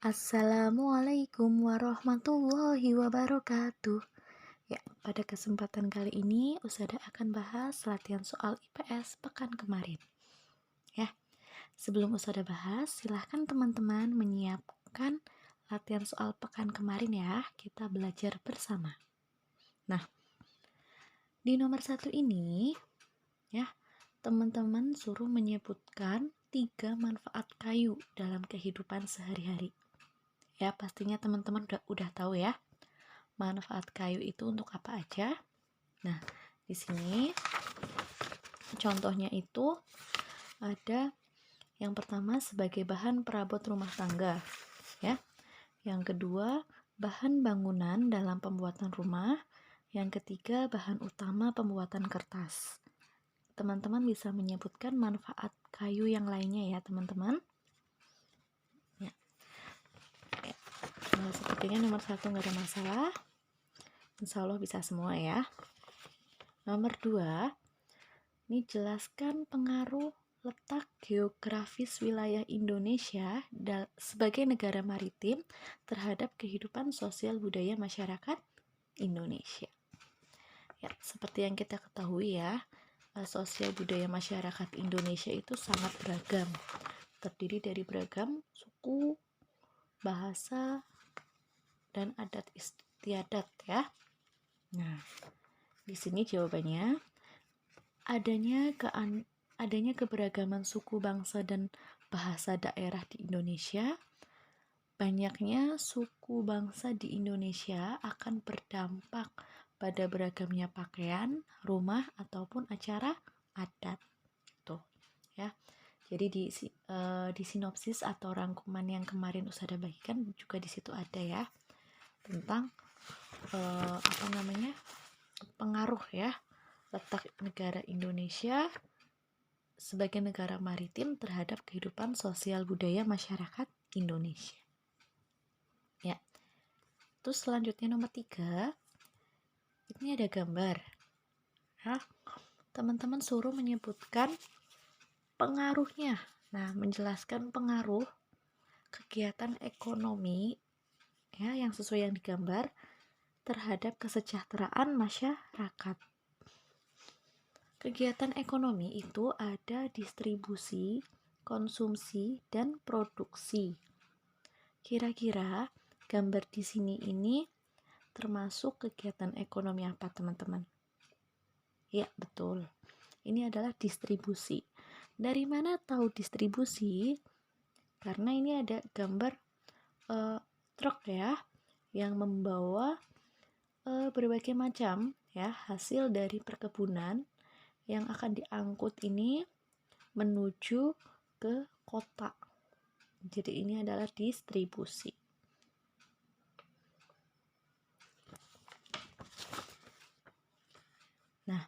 Assalamualaikum warahmatullahi wabarakatuh. Ya, pada kesempatan kali ini Usada akan bahas latihan soal IPS pekan kemarin. Ya, sebelum Usada bahas, silahkan teman-teman menyiapkan latihan soal pekan kemarin ya. Kita belajar bersama. Nah, di nomor 1 ini, ya, teman-teman suruh menyebutkan 3 manfaat kayu dalam kehidupan sehari-hari. Ya, pastinya teman-teman udah tahu ya manfaat kayu itu untuk apa aja. Nah, di sini contohnya itu ada yang pertama sebagai bahan perabot rumah tangga, ya. Yang kedua, bahan bangunan dalam pembuatan rumah. Yang ketiga, bahan utama pembuatan kertas. Teman-teman bisa menyebutkan manfaat kayu yang lainnya ya, teman-teman. Ya. Nah, sepertinya nomor 1 nggak ada masalah. Insya Allah bisa semua ya. Nomor 2, ini jelaskan pengaruh letak geografis wilayah Indonesia sebagai negara maritim terhadap kehidupan sosial budaya masyarakat Indonesia. Ya, seperti yang kita ketahui ya, sosial budaya masyarakat Indonesia itu sangat beragam, terdiri dari beragam suku, bahasa, dan adat istiadat ya. Nah, di sini jawabannya adanya keberagaman suku, bangsa, dan bahasa daerah di Indonesia. Banyaknya suku bangsa di Indonesia akan berdampak pada beragamnya pakaian, rumah, ataupun acara adat. Tuh, ya. Jadi di sinopsis atau rangkuman yang kemarin Usada bagikan juga di situ ada ya tentang pengaruh ya letak negara Indonesia sebagai negara maritim terhadap kehidupan sosial budaya masyarakat Indonesia. Ya. Terus selanjutnya nomor 3, ini ada gambar. Ya. Teman-teman suruh menyebutkan pengaruhnya. Nah, menjelaskan pengaruh kegiatan ekonomi ya yang sesuai yang digambar terhadap kesejahteraan masyarakat. Kegiatan ekonomi itu ada distribusi, konsumsi, dan produksi. Kira-kira gambar di sini ini termasuk kegiatan ekonomi apa, teman-teman? Ya, betul. Ini adalah distribusi. Dari mana tahu distribusi? Karena ini ada gambar truk ya yang membawa berbagai macam ya hasil dari perkebunan yang akan diangkut ini menuju ke kota. Jadi ini adalah distribusi. Nah,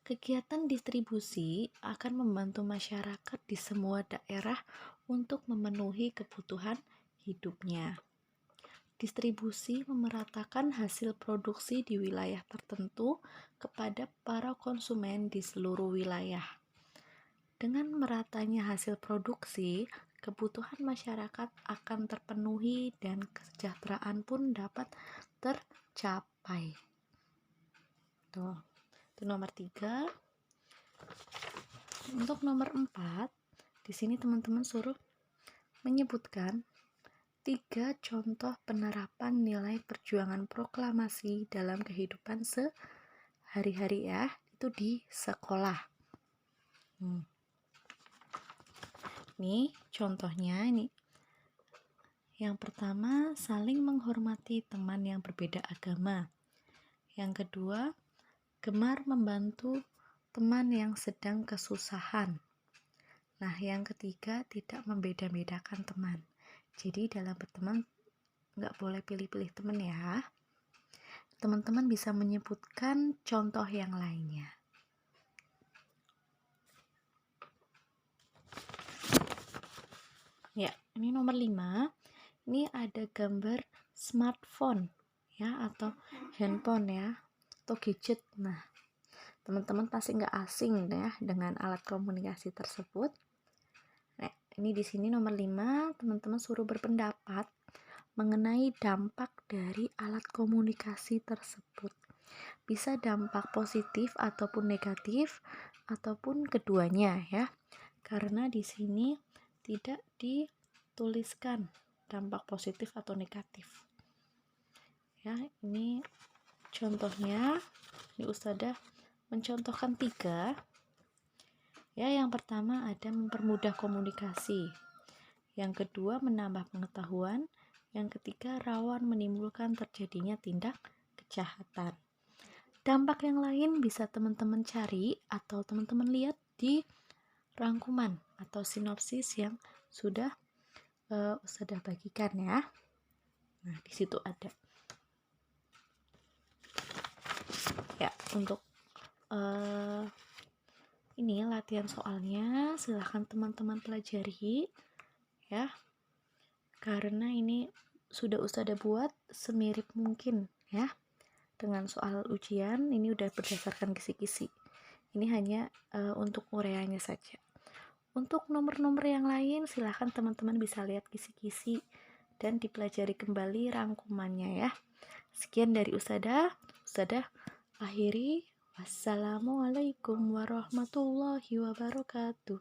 kegiatan distribusi akan membantu masyarakat di semua daerah untuk memenuhi kebutuhan hidupnya. Distribusi memeratakan hasil produksi di wilayah tertentu kepada para konsumen di seluruh wilayah. Dengan meratanya hasil produksi, kebutuhan masyarakat akan terpenuhi dan kesejahteraan pun dapat tercapai. Tuh, itu nomor 3. Untuk nomor 4, di sini teman-teman suruh menyebutkan 3 contoh penerapan nilai perjuangan proklamasi dalam kehidupan sehari-hari ya, itu di sekolah. Nih contohnya ini. Yang pertama, saling menghormati teman yang berbeda agama. Yang kedua, gemar membantu teman yang sedang kesusahan. Nah, yang ketiga, tidak membeda-bedakan teman. Jadi dalam berteman nggak boleh pilih-pilih teman ya. Teman-teman bisa menyebutkan contoh yang lainnya. Ya, ini nomor 5. Ini ada gambar smartphone ya atau handphone ya atau gadget. Nah, teman-teman pasti nggak asing ya dengan alat komunikasi tersebut. Nah, ini di sini nomor 5, teman-teman suruh berpendapat mengenai dampak dari alat komunikasi tersebut. Bisa dampak positif ataupun negatif ataupun keduanya ya. Karena di sini tidak dituliskan dampak positif atau negatif. Ya, ini contohnya. Ini Ustadzah mencontohkan 3. Ya, yang pertama ada mempermudah komunikasi. Yang kedua menambah pengetahuan. Yang ketiga rawan menimbulkan terjadinya tindak kejahatan. Dampak yang lain bisa teman-teman cari atau teman-teman lihat di rangkuman atau sinopsis yang sudah Ustadzah bagikan ya. Nah, di situ ada. Ya, untuk ini latihan soalnya silahkan teman-teman pelajari ya, karena ini sudah Ustadzah buat semirip mungkin ya dengan soal ujian. Ini udah berdasarkan kisi-kisi, ini hanya untuk uraiannya saja. Untuk nomor-nomor yang lain silahkan teman-teman bisa lihat kisi-kisi dan dipelajari kembali rangkumannya ya. Sekian dari Ustadzah akhiri. Wassalamualaikum warahmatullahi wabarakatuh.